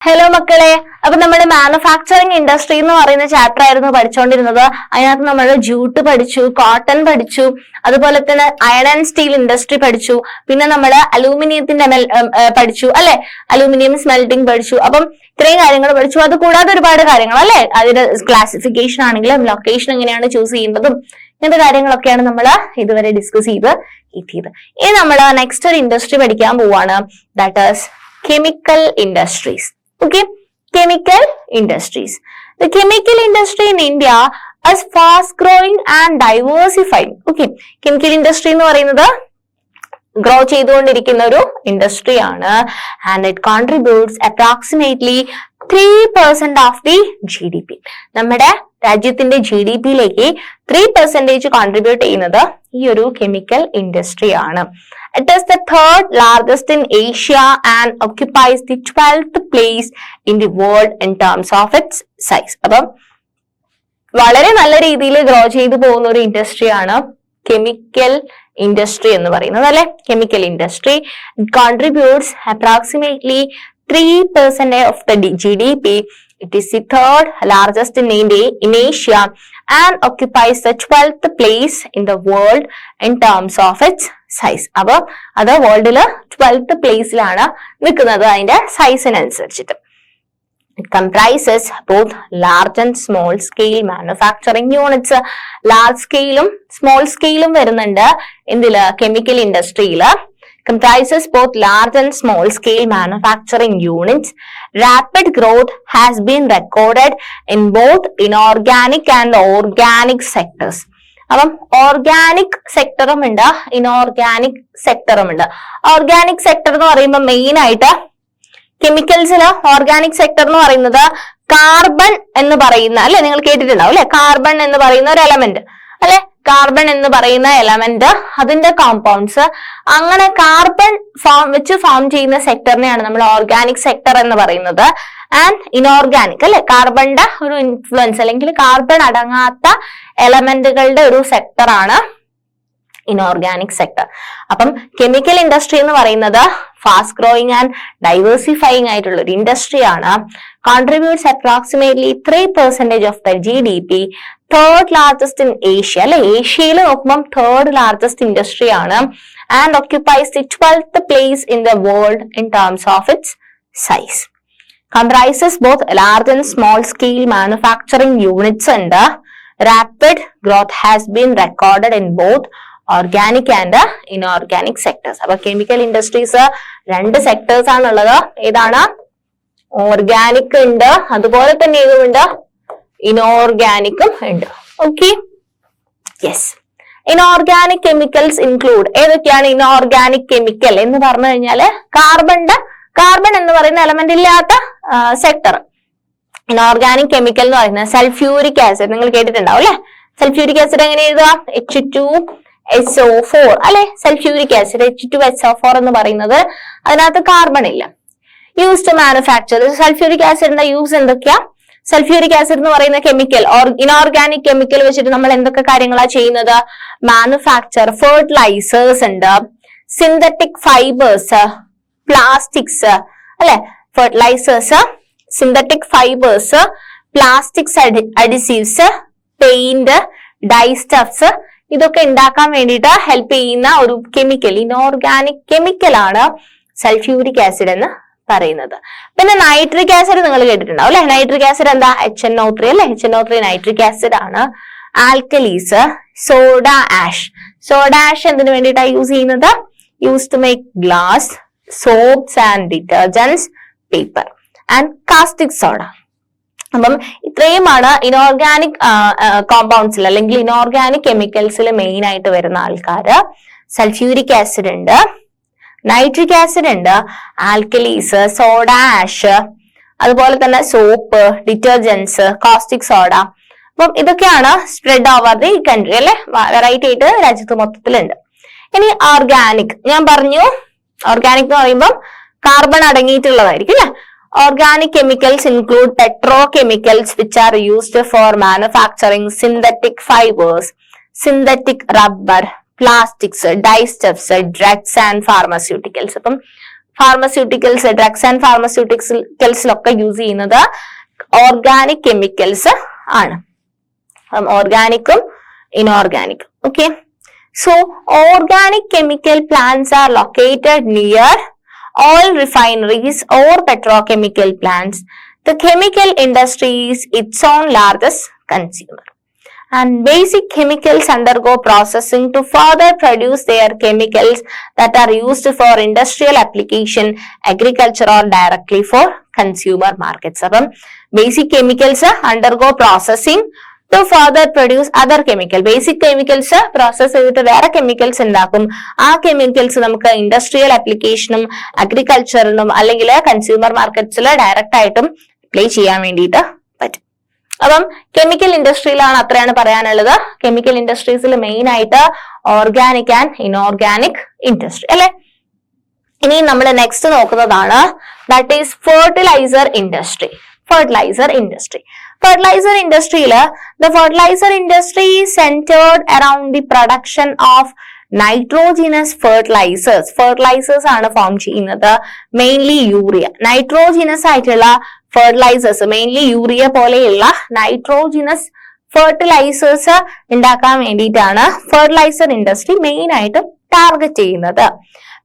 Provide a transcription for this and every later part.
Hello മക്കളെ, അപ്പൊ നമ്മുടെ മാനുഫാക്ചറിങ് ഇൻഡസ്ട്രി എന്ന് പറയുന്ന ചാപ്റ്റർ ആയിരുന്നു പഠിച്ചുകൊണ്ടിരുന്നത്. അതിനകത്ത് നമ്മൾ ജൂട്ട് പഠിച്ചു, കോട്ടൺ പഠിച്ചു, അതുപോലെ തന്നെ അയൺ ആൻഡ് സ്റ്റീൽ ഇൻഡസ്ട്രി പഠിച്ചു, പിന്നെ നമ്മൾ അലൂമിനിയത്തിന്റെ പഠിച്ചു അല്ലെ, അലൂമിനിയം സ്മെൽറ്റിംഗ് പഠിച്ചു. അപ്പം ഇത്രയും കാര്യങ്ങൾ പഠിച്ചു. അത് കൂടാതെ ഒരുപാട് കാര്യങ്ങൾ അല്ലെ, അതിന്റെ ക്ലാസിഫിക്കേഷൻ ആണെങ്കിലും ലൊക്കേഷൻ എങ്ങനെയാണ് ചൂസ് ചെയ്യുന്നതും ഇങ്ങനത്തെ കാര്യങ്ങളൊക്കെയാണ് നമ്മൾ ഇതുവരെ ഡിസ്കസ് ചെയ്ത് എത്തിയത്. ഇനി നമ്മൾ നെക്സ്റ്റ് ഒരു ഇൻഡസ്ട്രി പഠിക്കാൻ പോവാണ്, that is chemical industries. Okay, chemical industries. The chemical industry in India is fast growing and diversifying. Okay, chemical industry എന്ന് പറയുന്നത് ഗ്രോ ചെയ്തുകൊണ്ടിരിക്കുന്ന ഒരു ഇൻഡസ്ട്രി ആണ്. And it contributes approximately 3% of the GDP. നമ്മുടെ രാജ്യത്തിന്റെ GDP-യിലേക്ക് 3% കോൺട്രിബ്യൂട്ട് ചെയ്യുന്നത് ഈ ഒരു കെമിക്കൽ ഇൻഡസ്ട്രി ആണ്. It is the third largest in Asia and occupies the 12th place in the world in terms of its size. അപ്പം വളരെ നല്ല രീതിയിൽ ഗ്രോ ചെയ്തു പോകുന്ന ഒരു ഇൻഡസ്ട്രിയാണ് കെമിക്കൽ ഇൻഡസ്ട്രി എന്ന് പറയുന്നത് അല്ലെ. Chemical industry contributes approximately 3% of the GDP. It is the third largest in Asia and occupies the 12th place in the world in terms of its size. അപ്പൊ അത് വേൾഡില് 12th പ്ലേസിലാണ് നിൽക്കുന്നത് അതിന്റെ സൈസിനനുസരിച്ചിട്ട്. It comprises both large and small scale manufacturing units. Large സ്കെയിലും small സ്കെയിലും വരുന്നുണ്ട് എന്തില്, കെമിക്കൽ ഇൻഡസ്ട്രിയില്. Comprises both large and small scale manufacturing units. Rapid growth has been recorded in both inorganic and organic sectors. അപ്പം organic സെക്ടറും ഉണ്ട്, inorganic സെക്ടറും ഉണ്ട്. Organic sector എന്ന് പറയുമ്പോൾ മെയിൻ ആയിട്ട് കെമിക്കൽസില് ഓർഗാനിക് സെക്ടർ എന്ന് പറയുന്നത് കാർബൺ എന്ന് പറയുന്ന അല്ലെ, നിങ്ങൾ കേട്ടിട്ടുണ്ടാവും അല്ലെ, കാർബൺ എന്ന് പറയുന്ന ഒരു എലമെന്റ് അല്ലെ. കാർബൺ എന്ന് പറയുന്ന എലമെന്റ്, അതിന്റെ കോമ്പൗണ്ട്സ്, അങ്ങനെ കാർബൺ വെച്ച് ഫോം ചെയ്യുന്ന സെക്ടറിനെയാണ് നമ്മൾ ഓർഗാനിക് സെക്ടർ എന്ന് പറയുന്നത്. ആൻഡ് ഇനോർഗാനിക് അല്ലെ, കാർബണിന്റെ ഒരു ഇൻഫ്ലുവൻസ് അല്ലെങ്കിൽ കാർബൺ അടങ്ങാത്ത എലമെന്റുകളുടെ ഒരു സെക്ടറാണ് ഇനോർഗാനിക് സെക്ടർ. അപ്പം കെമിക്കൽ ഇൻഡസ്ട്രി എന്ന് പറയുന്നത് ഫാസ്റ്റ് ഗ്രോയിങ് ആൻഡ് ഡൈവേഴ്സിഫൈങ് ആയിട്ടുള്ള ഒരു ഇൻഡസ്ട്രി ആണ്. Contributes approximately 3% of the GDP. Third largest in Asia അല്ലെ, ഏഷ്യയിൽ നോക്കുമ്പോൾ തേർഡ് ലാർജസ്റ്റ് ഇൻഡസ്ട്രി ആണ്. And occupies the 12th place in the world in terms of its size. Comprises both large and small scale manufacturing units ഉണ്ട്. Rapid growth has been recorded in both organic and inorganic sectors. അപ്പൊ chemical industries രണ്ട് sectors ആണുള്ളത്. ഏതാണ്? Organic ഉണ്ട്, അതുപോലെ തന്നെ ഏതുമുണ്ട്, ഇനോർഗാനിക്കും ഉണ്ട്. Okay, yes. Inorganic chemicals include ഏതൊക്കെയാണ്? ഇനോർഗാനിക് കെമിക്കൽ എന്ന് പറഞ്ഞു കഴിഞ്ഞാല് കാർബൺ എന്ന് പറയുന്ന എലമെന്റ് ഇല്ലാത്ത സെക്ടർ. ഇനോർഗാനിക് കെമിക്കൽ എന്ന് പറയുന്നത് സൾഫ്യൂരിക് ആസിഡ്, നിങ്ങൾ കേട്ടിട്ടുണ്ടാവും അല്ലെ. സൾഫ്യൂരിക് ആസിഡ് എങ്ങനെ എഴുതുക? H2SO4 അല്ലെ. സൾഫ്യൂരിക് ആസിഡ് H2SO4 എന്ന് പറയുന്നത് അതിനകത്ത് കാർബൺ ഇല്ല. Use to manufacture. സൾഫ്യൂരിക് ആസിഡിന്റെ യൂസ് എന്തൊക്കെയാ? സൾഫ്യൂരിക് ആസിഡ് എന്ന് പറയുന്ന കെമിക്കൽ, ഇനോർഗാനിക് കെമിക്കൽ വെച്ചിട്ട് നമ്മൾ എന്തൊക്കെ കാര്യങ്ങളാ ചെയ്യുന്നത്? മാനുഫാക്ചർ, ഫെർട്ടിലൈസേഴ്സ് ഉണ്ട്, സിന്തറ്റിക് ഫൈബേഴ്സ്, പ്ലാസ്റ്റിക്സ് അല്ലെ. Fertilisers, synthetic fibres, plastics, adhesives, paint, dyestuffs, ഇതൊക്കെ ഉണ്ടാക്കാൻ വേണ്ടിയിട്ട് ഹെൽപ്പ് ചെയ്യുന്ന ഒരു കെമിക്കൽ, ഇനോർഗാനിക് കെമിക്കൽ ആണ് സൾഫ്യൂരിക് ആസിഡ് എന്ന് പറയുന്നത്. പിന്നെ നൈട്രിക് ആസിഡ് നിങ്ങൾ കേട്ടിട്ടുണ്ടാവും അല്ലെ. നൈട്രിക് ആസിഡ് എന്താ? HNO3 അല്ലെ. HNO3 നൈട്രിക് ആസിഡ് ആണ്. Alkalis, soda ash. Soda ash എന്തിനു വേണ്ടിയിട്ടാണ് യൂസ് ചെയ്യുന്നത്? Use to make glass, soaps and detergents, paper and caustic soda. അപ്പം ഇത്രയുമാണ് ഇനോർഗാനിക് കോമ്പൗണ്ട്സിൽ അല്ലെങ്കിൽ ഇനോർഗാനിക് കെമിക്കൽസിൽ മെയിൻ ആയിട്ട് വരുന്ന ആൾക്കാര്. സൾഫ്യൂരിക് ആസിഡ് ഉണ്ട്, നൈട്രിക് ആസിഡ് ഉണ്ട്, ആൽക്കലീസ്, സോഡ ആഷ്, അതുപോലെ തന്നെ സോപ്പ്, ഡിറ്റർജൻസ്, കാസ്റ്റിക് സോഡ. അപ്പം ഇതൊക്കെയാണ് സ്പ്രെഡ് ഓവർ ദി കൺട്രി അല്ലെ, വെറൈറ്റി ആയിട്ട് രാജ്യത്ത് മൊത്തത്തിലുണ്ട്. ഇനി ഓർഗാനിക്, ഞാൻ പറഞ്ഞു ഓർഗാനിക് എന്ന് പറയുമ്പോൾ കാർബൺ അടങ്ങിയിട്ടുള്ളതായിരിക്കും അല്ലെ. Organic chemicals include petrochemicals which are used for manufacturing synthetic fibers, synthetic rubber, plastics, dyestuffs, drugs and pharmaceuticals. അപ്പം ഫാർമസ്യൂട്ടിക്കൽസ്, ഡ്രഗ്സ് ആൻഡ് ഫാർമസ്യൂട്ടിക്കൽസിലൊക്കെ യൂസ് ചെയ്യുന്നത് ഓർഗാനിക് കെമിക്കൽസ് ആണ്. ഓർഗാനിക്കും ഇനോർഗാനിക്കും. Okay, so organic chemical plants are located near all refineries or petrochemical plants. The chemical industry is its own largest consumer, and basic chemicals undergo processing to further produce their chemicals that are used for industrial application, agriculture or directly for consumer markets. അപ്പം basic chemicals undergo processing to further produce other chemical. Basic chemicals process ചെയ്തിട്ട് വേറെ chemicals ഉണ്ടാക്കും. ആ chemicals നമുക്ക് industrial ആപ്ലിക്കേഷനും അഗ്രികൾച്ചറിനും അല്ലെങ്കിൽ consumer മാർക്കറ്റ്സിൽ direct ആയിട്ടും apply ചെയ്യാൻ വേണ്ടിയിട്ട് പറ്റും. അപ്പം കെമിക്കൽ ഇൻഡസ്ട്രിയിലാണ് അത്രയാണ് പറയാനുള്ളത്. കെമിക്കൽ ഇൻഡസ്ട്രീസിൽ മെയിൻ ആയിട്ട് ഓർഗാനിക് ആൻഡ് ഇനോർഗാനിക് ഇൻഡസ്ട്രി അല്ലെ. ഇനി നമ്മൾ നെക്സ്റ്റ് നോക്കുന്നതാണ് that is fertiliser industry. Fertilizer industry. Fertilizer industry, the fertilizer industry is centered around the production of nitrogenous fertilizers. Fertilizers ആണ് ഫോം ചെയ്യുന്നത് മെയിൻലി യൂറിയ. നൈട്രോജിനസ് ആയിട്ടുള്ള fertilisers, mainly urea പോലെയുള്ള nitrogenase fertilisers ഉണ്ടാക്കാൻ വേണ്ടിയിട്ടാണ് ഫെർട്ടിലൈസർ ഇൻഡസ്ട്രി മെയിൻ ആയിട്ട് target ചെയ്യുന്നത്.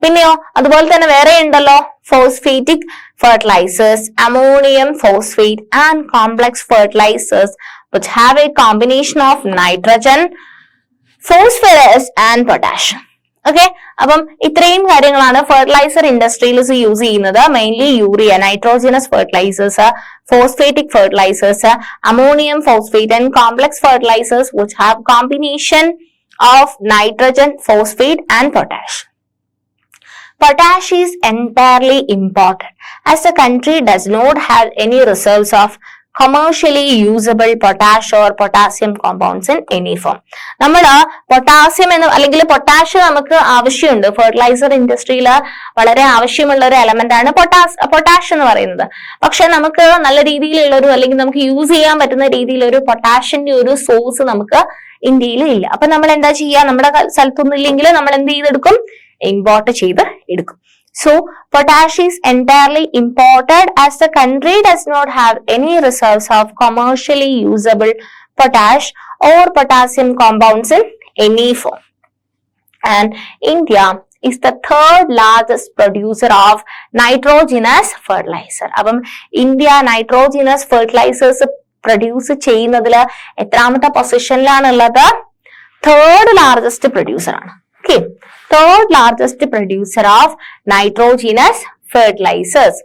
പിന്നെയോ അതുപോലെ തന്നെ വേറെ ഉണ്ടല്ലോ ഫോസ്ഫേറ്റിക് fertilizers, ammonium phosphate and complex fertilizers which have a combination of nitrogen, phosphorus and potassium. Okay, അപ്പം ഇത്രയും കാര്യങ്ങളാണ് ഫെർട്ടിലൈസർ ഇൻഡസ്ട്രിയിൽ യൂസ് ചെയ്യുന്നത്. Mainly urea, nitrogenous fertilisers, phosphatic fertilisers, ammonium phosphate and complex fertilisers which have combination of nitrogen, phosphate and potassium. Potash is entirely imported as the country does not have any reserves of commercially usable potash or potassium compounds in any form. നമ്മൾ potassium അല്ലെങ്കിൽ potash നമുക്ക് ആവശ്യമുണ്ട്. Fertiliser ഇൻഡസ്ട്രിയിൽ വളരെ ആവശ്യമുള്ള ഒരു element ആണ് potash എന്ന് പറയുന്നത്. പക്ഷെ നമുക്ക് നല്ല രീതിയിലുള്ള ഒരു അല്ലെങ്കിൽ നമുക്ക് യൂസ് ചെയ്യാൻ പറ്റുന്ന രീതിയിലൊരു പൊട്ടാഷിന്റെ ഒരു സോഴ്സ് നമുക്ക് ഇന്ത്യയിൽ ഇല്ല. അപ്പൊ നമ്മൾ എന്താ ചെയ്യുക? നമ്മുടെ സ്ഥലത്തൊന്നും ഇല്ലെങ്കിൽ നമ്മൾ എന്ത് ചെയ്തെടുക്കും? ഇമ്പോർട്ട് ചെയ്ത് എടുക്കും. So potash is entirely imported as the country does not have any reserves of commercially usable potash or potassium compounds in any form. And India is the third largest producer of nitrogenous fertilizer. അപ്പം India nitrogenase fertilisers produce ചെയ്യുന്നതിൽ എത്രാമത്തെ പൊസിഷനിലാണുള്ളത്? Third largest producer ആണ്. Okay, third largest producer of nitrogenous fertilizers,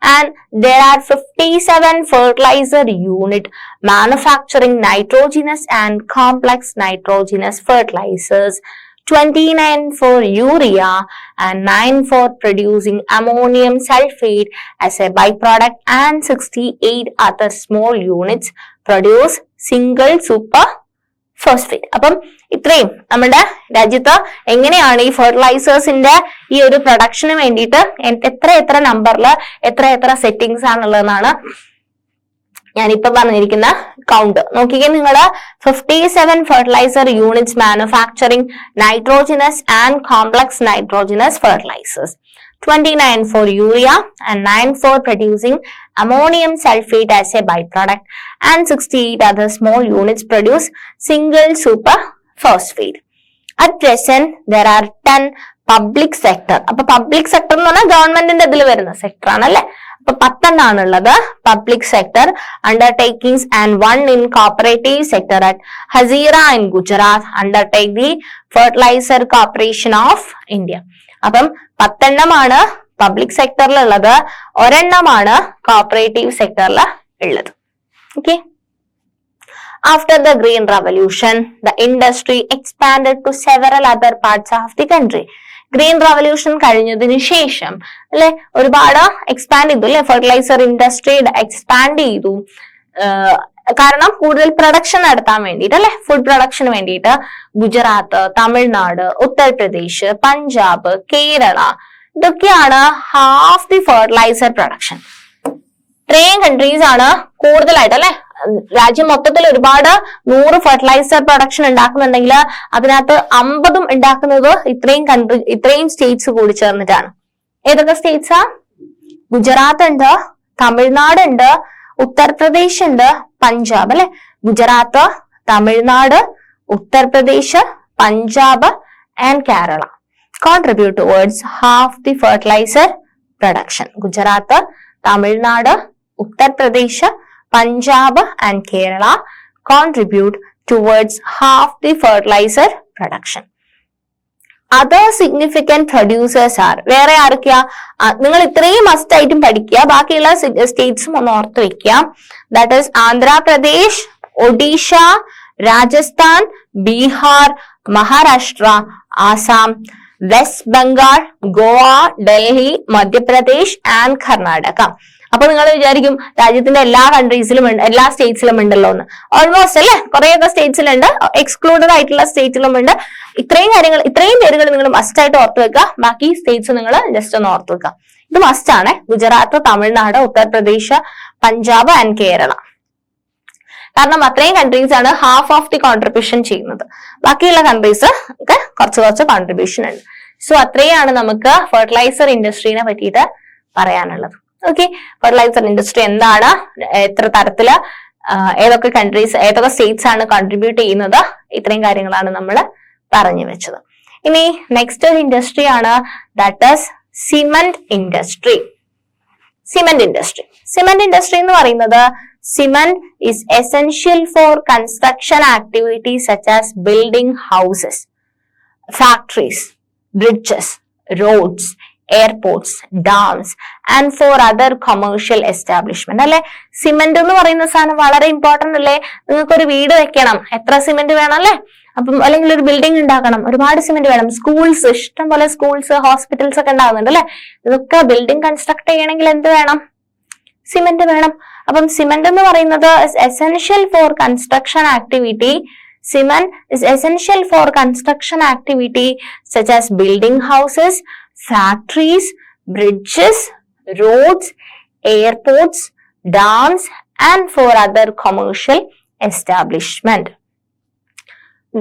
and there are 57 fertilizer unit manufacturing nitrogenous and complex nitrogenous fertilizers, 29 for urea and 9 for producing ammonium sulfate as a byproduct, and 68 other small units produce single super phosphate. അപ്പം ഇത്രയും നമ്മുടെ രാജ്യത്ത് എങ്ങനെയാണ് ഈ ഫെർട്ടിലൈസേഴ്സിന്റെ ഈ ഒരു production വേണ്ടിയിട്ട് എത്ര നമ്പറിൽ എത്ര സെറ്റിംഗ്സ് ആണുള്ളതെന്നാണ് ഞാനിപ്പോ പറഞ്ഞിരിക്കുന്ന കൗണ്ട്. നോക്കിക്കേ നിങ്ങൾ, 57 fertiliser units manufacturing nitrogenous and complex nitrogenous fertilisers, 29 for urea and 9 for producing ammonium sulfate as a byproduct, and 68 other small units produce single super phosphate. At present there are 10 public sector. അപ്പൊ public sector എന്ന് പറഞ്ഞാൽ ഗവൺമെന്റിന്റെ ഇതിൽ വരുന്ന sector ആണല്ലേ. അപ്പൊ 10 ആണുള്ളത് public sector undertakings and 1 in cooperative sector at Hazira in Gujarat undertake the Fertilizer Corporation of India. അപ്പം 10 പബ്ലിക് സെക്ടറിലുള്ളത്, 1 കോപ്പറേറ്റീവ് സെക്ടറിൽ ഉള്ളത്. Okay, after the Green Revolution the industry expanded to several other parts of the country. Green revolution കഴിഞ്ഞതിന് ശേഷം അല്ലെ ഒരുപാട് expand ചെയ്തു അല്ലെ, fertiliser industry expand ചെയ്തു. കാരണം കൂടുതൽ പ്രൊഡക്ഷൻ നടത്താൻ വേണ്ടിയിട്ട് അല്ലെ, ഫുഡ് പ്രൊഡക്ഷന് വേണ്ടിയിട്ട് ഗുജറാത്ത്, തമിഴ്നാട്, ഉത്തർപ്രദേശ്, പഞ്ചാബ്, കേരള ഇതൊക്കെയാണ് ഹാഫ് ദി ഫെർട്ടിലൈസർ പ്രൊഡക്ഷൻ. ഇത്രയും കൺട്രീസ് ആണ് കൂടുതലായിട്ട് അല്ലെ. രാജ്യം മൊത്തത്തിൽ ഒരുപാട് 100 ഫെർട്ടിലൈസർ പ്രൊഡക്ഷൻ ഉണ്ടാക്കുന്നുണ്ടെങ്കിൽ അതിനകത്ത് 50 ഉണ്ടാക്കുന്നത് ഇത്രയും സ്റ്റേറ്റ്സ് കൂടി ചേർന്നിട്ടാണ്. ഏതൊക്കെ സ്റ്റേറ്റ്സാ? ഗുജറാത്ത് ഉണ്ട്, തമിഴ്നാട് ഉണ്ട്, ഉത്തർപ്രദേശ് ഉണ്ട്, പഞ്ചാബ് അല്ലെ. Gujarat, Tamil Nadu, Uttar Pradesh, Punjab and Kerala contribute towards half the fertilizer production. Gujarat, Tamil Nadu, Uttar Pradesh, Punjab and Kerala contribute towards half the fertilizer production. Other significant producers are, വേറെ ആരൊക്കെയാ? നിങ്ങൾ ഇത്രയും മസ്റ്റ് ആയിട്ടും പഠിക്കുക, ബാക്കിയുള്ള സ്റ്റേറ്റ്സും ഒന്ന് ഓർത്ത് വെക്കുക. That is Andhra Pradesh, Odisha, Rajasthan, Bihar, Maharashtra, Assam, west Bengal, Goa, Delhi, Madhya Pradesh and Karnataka. അപ്പൊ നിങ്ങൾ വിചാരിക്കും രാജ്യത്തിന്റെ എല്ലാ കൺട്രീസിലും ഉണ്ട്, എല്ലാ സ്റ്റേറ്റ്സിലും ഉണ്ടല്ലോ എന്ന്. ഓൾമോസ്റ്റ് അല്ലെ, കുറെയൊക്കെ സ്റ്റേറ്റ്സിലുണ്ട്, എക്സ്ക്ലൂഡഡ് ആയിട്ടുള്ള സ്റ്റേറ്റ്സിലും ഉണ്ട്. ഇത്രയും കാര്യങ്ങൾ, ഇത്രയും പേരുകൾ നിങ്ങൾ മസ്റ്റ് ആയിട്ട് ഓർത്ത് വെക്കുക. ബാക്കി സ്റ്റേറ്റ്സ് നിങ്ങൾ ജസ്റ്റ് ഒന്ന് ഓർത്ത് വെക്കുക. ഇത് മസ്റ്റ് ആണ്. ഗുജറാത്ത്, തമിഴ്നാട്, ഉത്തർപ്രദേശ്, പഞ്ചാബ് ആൻഡ് കേരള. കാരണം അത്രയും കൺട്രീസ് ആണ് ഹാഫ് ഓഫ് ദി കോൺട്രിബ്യൂഷൻ ചെയ്യുന്നത്. ബാക്കിയുള്ള കൺട്രീസ് ഒക്കെ കുറച്ച് കോൺട്രിബ്യൂഷൻ ഉണ്ട്. സോ അത്രയാണ് നമുക്ക് ഫെർട്ടിലൈസർ ഇൻഡസ്ട്രീനെ പറ്റിയിട്ട് പറയാനുള്ളത്. ഓക്കെ, ഫെർട്ടിലൈസർ ഇൻഡസ്ട്രി എന്താണ്, എത്ര തരത്തില്, ഏതൊക്കെ കൺട്രീസ്, ഏതൊക്കെ സ്റ്റേറ്റ്സ് ആണ് കോൺട്രിബ്യൂട്ട് ചെയ്യുന്നത്, ഇത്രയും കാര്യങ്ങളാണ് നമ്മൾ പറഞ്ഞു വെച്ചത്. ഇനി നെക്സ്റ്റ് ഒരു ഇൻഡസ്ട്രി ആണ്, that is cement industry. Cement industry എന്ന് പറയുന്നത്, cement is essential for construction activities such as building houses, factories, bridges, roads, airports, dams and for other commercial establishment. അല്ലെ, സിമെന്റ് എന്ന് പറയുന്ന സാധനം വളരെ ഇമ്പോർട്ടന്റ് അല്ലേ? നിങ്ങൾക്കൊരു വീട് വെക്കണം, എത്ര സിമെന്റ് വേണം അല്ലെ? അപ്പം അല്ലെങ്കിൽ ഒരു ബിൽഡിംഗ് ഉണ്ടാക്കണം, ഒരുപാട് സിമെന്റ് വേണം. സ്കൂൾസ്, ഇഷ്ടം പോലെ സ്കൂൾസ്, ഹോസ്പിറ്റൽസ് ഒക്കെ ഉണ്ടാകുന്നുണ്ട് അല്ലെ? ഇതൊക്കെ ബിൽഡിംഗ് കൺസ്ട്രക്ട് ചെയ്യണമെങ്കിൽ എന്ത് വേണം? സിമെന്റ് വേണം. അപ്പം സിമെന്റ് എന്ന് പറയുന്നത് essential for construction activity. Cement is essential for construction activity such as building houses, factories, bridges, roads, airports, dams and for other commercial establishment.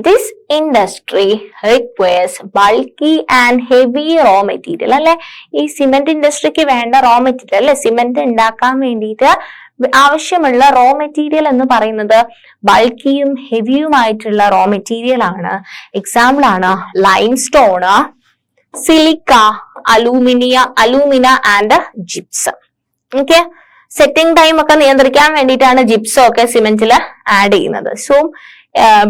This industry requires bulky and heavy raw material. അല്ലെ, ഈ cement ഇൻഡസ്ട്രിക്ക് വേണ്ട raw material അല്ലെ, cement ഉണ്ടാക്കാൻ വേണ്ടിയിട്ട് ആവശ്യമുള്ള raw material എന്ന് പറയുന്നത് ബൾക്കിയും ഹെവിയുമായിട്ടുള്ള റോ മെറ്റീരിയൽ ആണ്. എക്സാമ്പിൾ ആണ് limestone, silica, alumina and gypsum. Okay, setting time ഒക്കെ നിയന്ത്രിക്കാൻ വേണ്ടിയിട്ടാണ് ജിപ്സം ഒക്കെ സിമെന്റിൽ ആഡ് ചെയ്യുന്നത്. So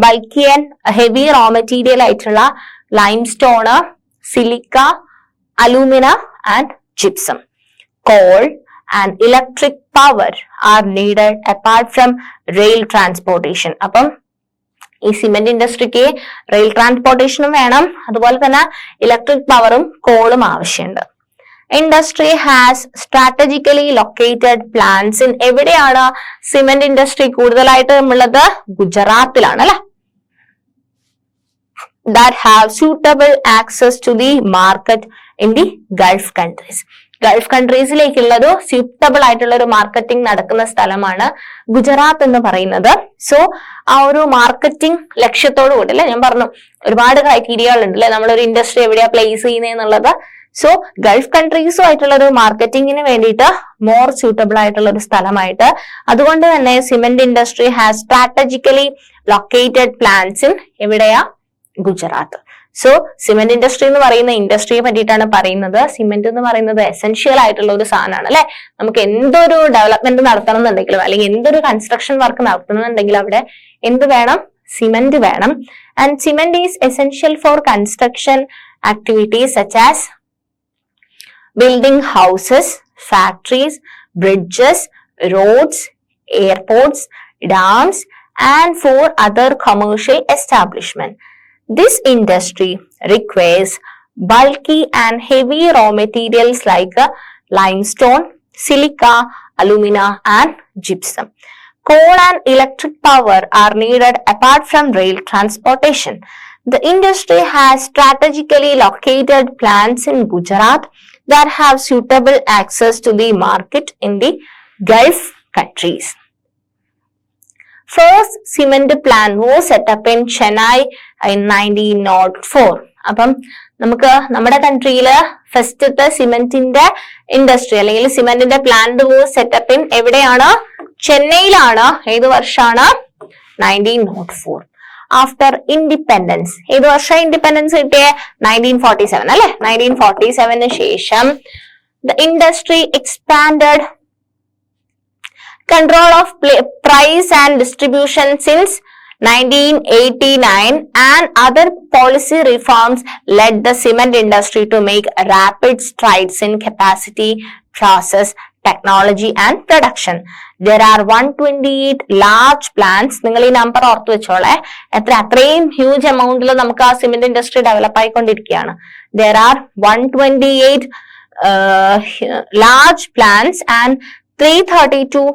bulky and heavy raw material ആയിട്ടുള്ള limestone, silica, alumina and gypsum. Coal and electric power are needed apart from rail transportation. അപ്പം ഈ cement ഇൻഡസ്ട്രിക്ക് rail ട്രാൻസ്പോർട്ടേഷനും വേണം, അതുപോലെ തന്നെ ഇലക്ട്രിക് പവറും കോളും ആവശ്യമുണ്ട്. Industry has strategically located plants in, എവിടെയാണ് സിമെന്റ് ഇൻഡസ്ട്രി കൂടുതലായിട്ടും ഉള്ളത്? ഗുജറാത്തിലാണ് അല്ലെ. That have suitable access to the market in the Gulf countries. Gulf കൺട്രീസിലേക്കുള്ളൊരു സ്യൂട്ടബിൾ ആയിട്ടുള്ള ഒരു മാർക്കറ്റിംഗ് നടക്കുന്ന സ്ഥലമാണ് ഗുജറാത്ത് എന്ന് പറയുന്നത്. സോ ആ ഒരു മാർക്കറ്റിംഗ് ലക്ഷ്യത്തോടു കൂടി അല്ലെ, ഞാൻ പറഞ്ഞു ഒരുപാട് ക്രൈറ്റീരിയകൾ ഉണ്ട് അല്ലെ, നമ്മളൊരു ഇൻഡസ്ട്രി എവിടെയാ പ്ലേസ് ചെയ്യുന്നതെന്നുള്ളത്. സോ ഗൾഫ് കൺട്രീസും ആയിട്ടുള്ള ഒരു മാർക്കറ്റിംഗിന് വേണ്ടിയിട്ട് മോർ സ്യൂട്ടബിൾ ആയിട്ടുള്ള ഒരു സ്ഥലമായിട്ട്, അതുകൊണ്ട് തന്നെ cement industry has strategically located plants in, എവിടെയാ? ഗുജറാത്ത്. സോ സിമെന്റ് ഇൻഡസ്ട്രി എന്ന് പറയുന്ന ഇൻഡസ്ട്രിയെ പറ്റിയിട്ടാണ് പറയുന്നത്. സിമെന്റ് എന്ന് പറയുന്നത് എസെൻഷ്യൽ ആയിട്ടുള്ള ഒരു സാധനമാണ് അല്ലെ. നമുക്ക് എന്തൊരു ഡെവലപ്മെന്റ് നടത്തണം എന്നുണ്ടെങ്കിലും അല്ലെങ്കിൽ എന്തൊരു കൺസ്ട്രക്ഷൻ വർക്ക് നടത്തണമെന്നുണ്ടെങ്കിലും അവിടെ എന്ത് വേണം? സിമെന്റ് വേണം. And cement is essential for construction activities such as building houses, factories, bridges, roads, airports, dams, and for other commercial establishment. This industry requires bulky and heavy raw materials like limestone, silica, alumina, and gypsum. Coal and electric power are needed apart from rail transportation. The industry has strategically located plants in Gujarat that have suitable access to the market in the Gulf countries. First cement plant was set up in Chennai in 1904. അപ്പം നമുക്ക് നമ്മുടെ കൺട്രിയില് ഫസ്റ്റത്തെ സിമെന്റിന്റെ industry അല്ലെങ്കിൽ സിമെന്റിന്റെ plant setup in എവിടെയാണ്? ചെന്നൈയിലാണ്. ഏത് വർഷമാണ്? 1904. After independence, ഏത് വർഷം ഇൻഡിപെൻഡൻസ് കിട്ടിയേ? 1947 അല്ലെ? 1947 ശേഷം the industry expanded control of price and distribution since 1989 and other policy reforms led the cement industry to make rapid strides in capacity, process, technology and production. There are 128 large plants. നിങ്ങൾ ഈ number ഓർത്തു വെച്ചോളെ. അത്രയും huge എമൗണ്ടിൽ നമുക്ക് ആ cement industry develop ആയിക്കൊണ്ടിരിക്കുകയാണ്. There are 128 large plants and 332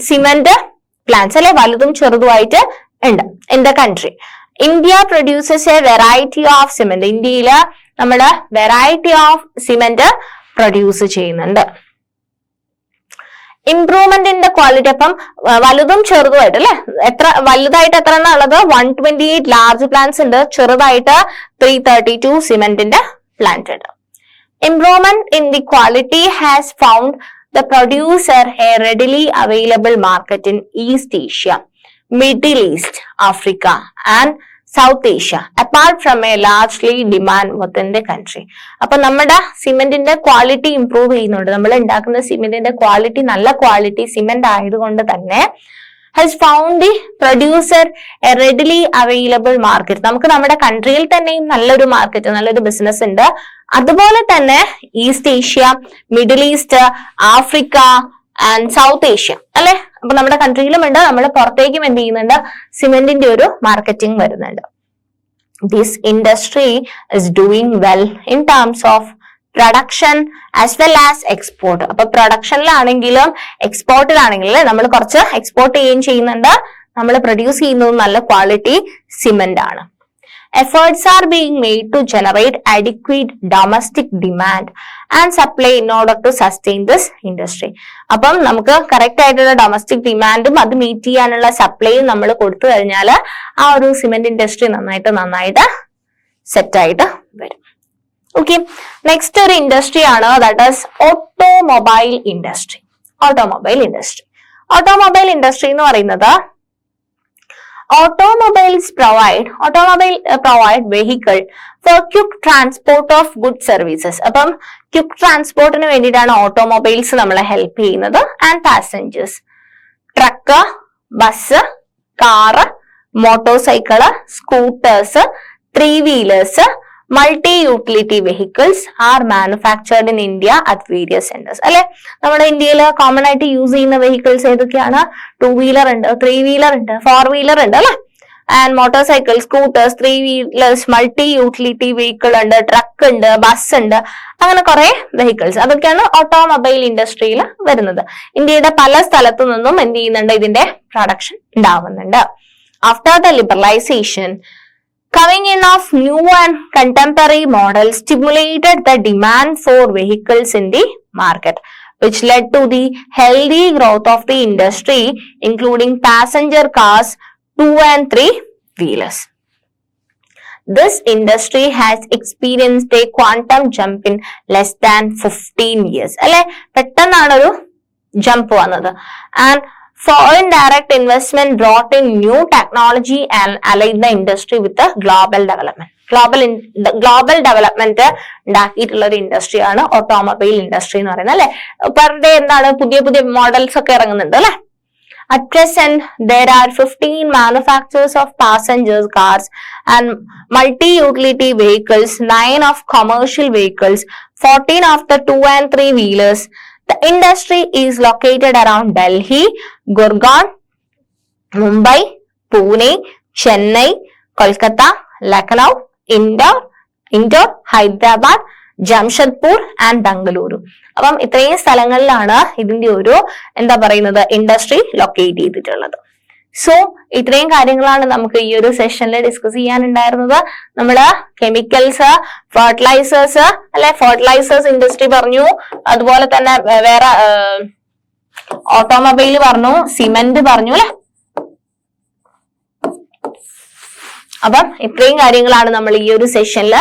cement plants അല്ലെ, വലുതും ചെറുതുമായിട്ട് ഉണ്ട് in the country. India produces A variety of cement. ഇന്ത്യയില് നമ്മള് വെറൈറ്റി ഓഫ് സിമെന്റ് പ്രൊഡ്യൂസ് ചെയ്യുന്നുണ്ട്. ഇംപ്രൂവ്മെന്റ് ഇൻ ദ ക്വാളിറ്റി, അപ്പം വലുതും ചെറുതുമായിട്ട് അല്ലെ, എത്ര വലുതായിട്ട് എത്ര എണ്ണ ഉള്ളത്? 128 ലാർജ് പ്ലാന്റ്സ് ഉണ്ട്, ചെറുതായിട്ട് 332 സിമെന്റിന്റെ പ്ലാന്റ് ഉണ്ട്. Improvement in the quality has found the producer a readily available market in East Asia, Middle East, Africa and South Asia, apart from a largely demand within the country. അപ്പൊ നമ്മുടെ സിമെന്റിന്റെ quality improve ചെയ്യുന്നുണ്ട്. നമ്മൾ ഉണ്ടാക്കുന്ന സിമെന്റിന്റെ quality നല്ല quality cement ആയതുകൊണ്ട് തന്നെ has found the producer a readily available market. നമുക്ക് നമ്മുടെ കൺട്രിയിൽ തന്നെയും നല്ലൊരു മാർക്കറ്റ്, നല്ലൊരു ബിസിനസ് ഉണ്ട്. അതുപോലെ തന്നെ east Asia, middle east, Africa and south Asia അല്ലെ. അപ്പൊ നമ്മുടെ കൺട്രിയിലും ഉണ്ട്, നമ്മൾ പുറത്തേക്കും എന്ത് ചെയ്യുന്നുണ്ട്? സിമെന്റിന്റെ ഒരു മാർക്കറ്റിംഗ് വരുന്നുണ്ട്. This industry is doing well in terms of production as well as export. അപ്പൊ പ്രൊഡക്ഷനിലാണെങ്കിലും എക്സ്പോർട്ടിലാണെങ്കിലും നമ്മൾ കുറച്ച് എക്സ്പോർട്ട് ചെയ്യുന്നുണ്ട്. നമ്മൾ പ്രൊഡ്യൂസ് ചെയ്യുന്നത് നല്ല ക്വാളിറ്റി സിമെന്റ് ആണ്. Efforts are being made to generate adequate domestic demand and supply in order to sustain this industry. അപ്പം നമുക്ക് കറക്റ്റ് ആയിട്ടുള്ള ഡൊമസ്റ്റിക് ഡിമാൻഡും അത് മീറ്റ് ചെയ്യാനുള്ള സപ്ലൈയും നമ്മൾ കൊടുത്തു കഴിഞ്ഞാൽ ആ ഒരു സിമെന്റ് ഇൻഡസ്ട്രി നന്നായിട്ട് സെറ്റ് ആയിട്ട് വരും. ഓക്കെ, നെക്സ്റ്റ് ഒരു ഇൻഡസ്ട്രി ആണ്, that is automobile industry. Automobile industry എന്ന് പറയുന്നത് automobiles provide vehicle for quick transport of goods services. അപ്പം ക്വിക്ക് ട്രാൻസ്പോർട്ടിന് വേണ്ടിയിട്ടാണ് ഓട്ടോമൊബൈൽസ് നമ്മളെ ഹെൽപ്പ് ചെയ്യുന്നത്. And passengers, truck, bus, car, motor cycle, scooters, 3-wheelers, multi-utility vehicles are manufactured in India at various centers. അല്ലെ, നമ്മുടെ ഇന്ത്യയിൽ common ആയിട്ട് use ചെയ്യുന്ന vehicles ഏതൊക്കെയാണ്? 2-wheeler ഉണ്ട്, 3-wheeler ഉണ്ട്, 4-wheeler ഉണ്ട് അല്ലെ. And motor cycle, scooters, 3-wheelers, multi-utility vehicle ഉണ്ട്, ട്രക്ക് ഉണ്ട്, ബസ് ഉണ്ട്, അങ്ങനെ കുറെ വെഹിക്കിൾസ്. അതൊക്കെയാണ് ഓട്ടോമൊബൈൽ ഇൻഡസ്ട്രിയിൽ വരുന്നത്. ഇന്ത്യയുടെ പല സ്ഥലത്തു നിന്നും എന്ത് ചെയ്യുന്നുണ്ട്? ഇതിന്റെ പ്രൊഡക്ഷൻ ഉണ്ടാവുന്നുണ്ട്. After the liberalisation, coming in of new and contemporary models stimulated the demand for vehicles in the market, which led to the healthy growth of the industry, including passenger cars, 2 and 3-wheelers. This industry has experienced a quantum jump in less than 15 years. അല്ലെ, പെട്ടെന്നാണ് ഒരു jump വന്നത്. And foreign direct investment brought in new technology and allied the industry with the global development. Global development ഉണ്ടാക്കിയിട്ടുള്ള ഒരു industry ആണ് automobile industry എന്ന് പറയുന്നത് അല്ലെ. പെർ ഡേ എന്താണ് പുതിയ മോഡൽസ് ഒക്കെ ഇറങ്ങുന്നുണ്ട് അല്ലെ. At present, there are 15 manufacturers of passengers cars and multi-utility vehicles, 9 of commercial vehicles, 14 of the 2 and 3-wheelers. The industry is located around Delhi, Gurgaon, Mumbai, Pune, Chennai, Kolkata, Lucknow, Indore, Hyderabad, Jamshedpur and Bengaluru. അപ്പം ഇത്രയും സ്ഥലങ്ങളിലാണ് ഇതിന്റെ ഒരു എന്താ പറയുന്നത് industry locate ചെയ്തിട്ടുള്ളത്. So ഇത്രയും കാര്യങ്ങളാണ് നമുക്ക് ഈ ഒരു സെഷനിൽ ഡിസ്കസ് ചെയ്യാനുണ്ടായിരുന്നത്. നമ്മള് കെമിക്കൽസ്, ഫെർട്ടിലൈസേഴ്സ് അല്ലെ, ഫെർട്ടിലൈസേഴ്സ് ഇൻഡസ്ട്രി പറഞ്ഞു, അതുപോലെ തന്നെ വേറെ ഓട്ടോമൊബൈൽ പറഞ്ഞു, സിമെന്റ് പറഞ്ഞു അല്ലെ. അപ്പം ഇത്രയും കാര്യങ്ങളാണ് നമ്മൾ ഈ ഒരു സെഷനിൽ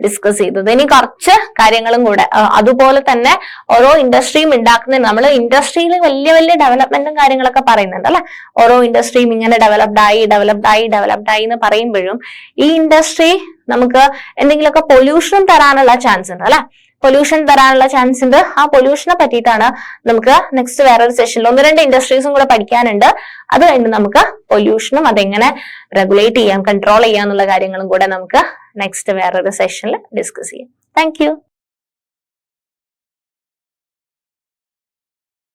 ഡിസ്കസ് ചെയ്തത്. ഇനി കുറച്ച് കാര്യങ്ങളും കൂടെ അതുപോലെ തന്നെ ഓരോ ഇൻഡസ്ട്രിയും ഉണ്ടാക്കുന്ന നമ്മൾ ഇൻഡസ്ട്രിയിൽ വലിയ വലിയ ഡെവലപ്മെന്റും കാര്യങ്ങളൊക്കെ പറയുന്നുണ്ട് അല്ലെ. ഓരോ ഇൻഡസ്ട്രിയും ഇങ്ങനെ ഡെവലപ്ഡ് ആയി എന്ന് പറയുമ്പോഴും ഈ ഇൻഡസ്ട്രി നമുക്ക് എന്തെങ്കിലുമൊക്കെ പൊല്യൂഷൻ തരാനുള്ള ചാൻസ് ഉണ്ട് അല്ലെ. പൊല്യൂഷൻ തരാനുള്ള ചാൻസ് ഉണ്ട്. ആ പൊല്യൂഷനെ പറ്റിയിട്ടാണ് നമുക്ക് നെക്സ്റ്റ് വേറൊരു സെഷനിൽ 1-2 ഇൻഡസ്ട്രീസും കൂടെ പഠിക്കാനുണ്ട്. അത് കഴിഞ്ഞ് നമുക്ക് പൊല്യൂഷനും അതെങ്ങനെ റെഗുലേറ്റ് ചെയ്യാം, കൺട്രോൾ ചെയ്യാം എന്നുള്ള കാര്യങ്ങളും കൂടെ നമുക്ക് നെക്സ്റ്റ് വേറൊരു സെഷനിൽ ഡിസ്കസ് ചെയ്യാം. താങ്ക്